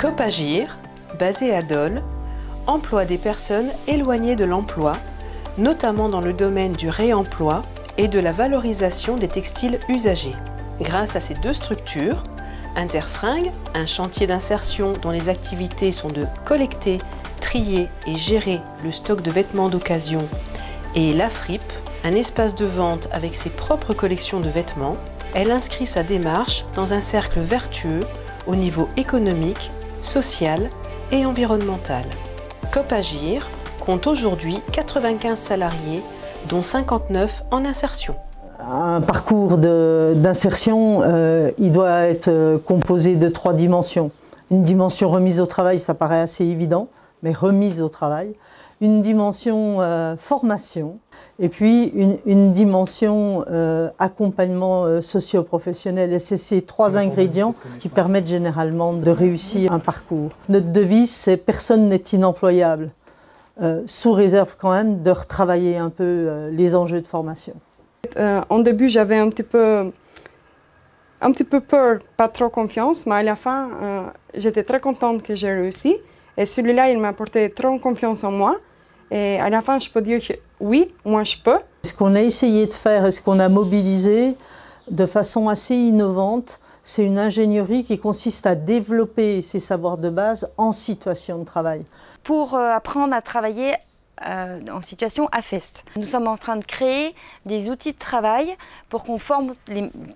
Copagir, basé à Dole, emploie des personnes éloignées de l'emploi, notamment dans le domaine du réemploi et de la valorisation des textiles usagés. Grâce à ces deux structures, Interfringues, un chantier d'insertion dont les activités sont de collecter, trier et gérer le stock de vêtements d'occasion, et La Fripe, un espace de vente avec ses propres collections de vêtements, elle inscrit sa démarche dans un cercle vertueux au niveau économique, social et environnemental. Copagir compte aujourd'hui 95 salariés, dont 59 en insertion. Un parcours d'insertion, il doit être composé de 3 dimensions. Une dimension remise au travail, ça paraît assez évident, mais remise au travail. Une dimension formation, et puis une dimension accompagnement socio-professionnel. Et c'est ces 3 ingrédients qui permettent généralement de réussir un parcours. Notre devise, c'est « Personne n'est inemployable », sous réserve quand même de retravailler un peu les enjeux de formation. En début, j'avais un petit peu peur, pas trop confiance, mais à la fin, j'étais très contente que j'ai réussi. Et celui-là, il m'a apporté trop confiance en moi. Et à la fin, je peux dire que oui, moi je peux. Ce qu'on a essayé de faire et ce qu'on a mobilisé de façon assez innovante, c'est une ingénierie qui consiste à développer ces savoirs de base en situation de travail. Pour apprendre à travailler en situation AFEST. Nous sommes en train de créer des outils de travail pour qu'on forme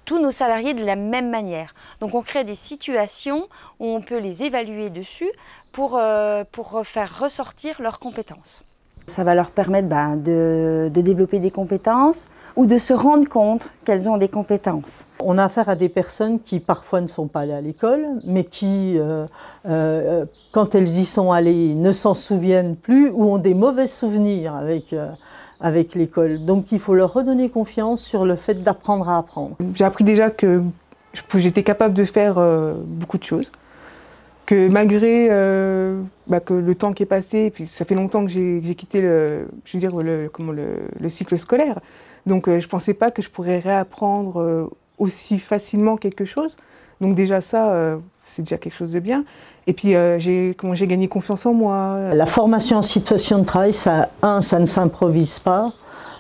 tous nos salariés de la même manière. Donc on crée des situations où on peut les évaluer dessus pour faire ressortir leurs compétences. Ça va leur permettre de développer des compétences ou de se rendre compte qu'elles ont des compétences. On a affaire à des personnes qui parfois ne sont pas allées à l'école, mais qui, quand elles y sont allées, ne s'en souviennent plus ou ont des mauvais souvenirs avec l'école. Donc il faut leur redonner confiance sur le fait d'apprendre à apprendre. J'ai appris déjà que j'étais capable de faire beaucoup de choses. Que malgré que le temps qui est passé, et puis ça fait longtemps que j'ai quitté le cycle scolaire, donc je ne pensais pas que je pourrais réapprendre aussi facilement quelque chose. Donc déjà ça, c'est déjà quelque chose de bien. Et puis j'ai gagné confiance en moi. La formation en situation de travail, ça ne s'improvise pas.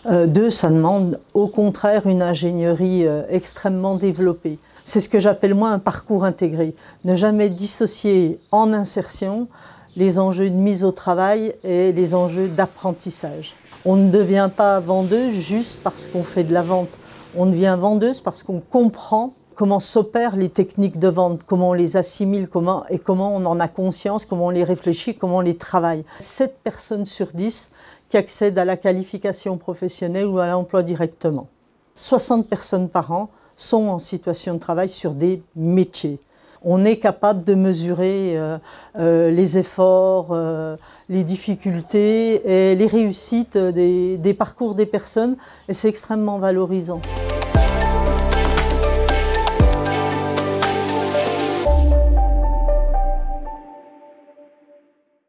2, ça demande au contraire une ingénierie extrêmement développée. C'est ce que j'appelle moi un parcours intégré. Ne jamais dissocier en insertion les enjeux de mise au travail et les enjeux d'apprentissage. On ne devient pas vendeuse juste parce qu'on fait de la vente. On devient vendeuse parce qu'on comprend comment s'opèrent les techniques de vente, comment on les assimile, comment on en a conscience, comment on les réfléchit, comment on les travaille. 7 personnes sur 10 qui accèdent à la qualification professionnelle ou à l'emploi directement. 60 personnes par an sont en situation de travail sur des métiers. On est capable de mesurer les efforts, les difficultés et les réussites des parcours des personnes, et c'est extrêmement valorisant.